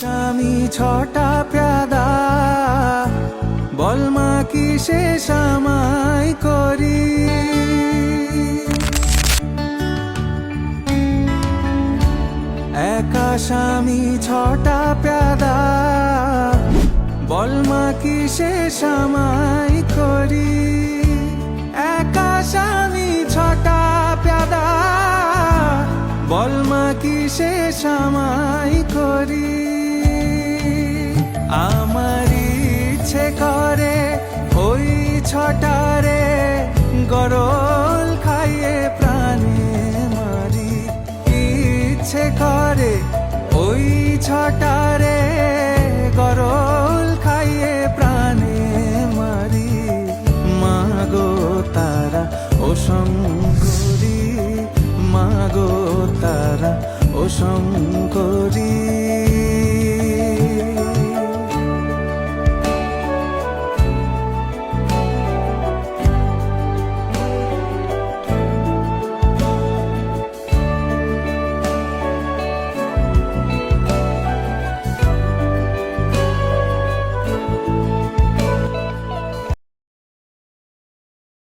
আমি ছটা প্যাদা বল মা কিসে সামাই করি। একা স্বামী ছটা প্যাদা বল মা কিসে সামাই করি। একা স্বামী ছটা প্যাদা বল মা কিসে সামাই করি। আমার ইচ্ছে করে ওই ছটারে গরল খাইয়ে প্রাণে মারি। ইচ্ছে করে ওই ছটারে গরল খাইয়ে প্রাণে মারি। মাগো তারা ও শঙ্করী, মাগো তারা ও শঙ্করী।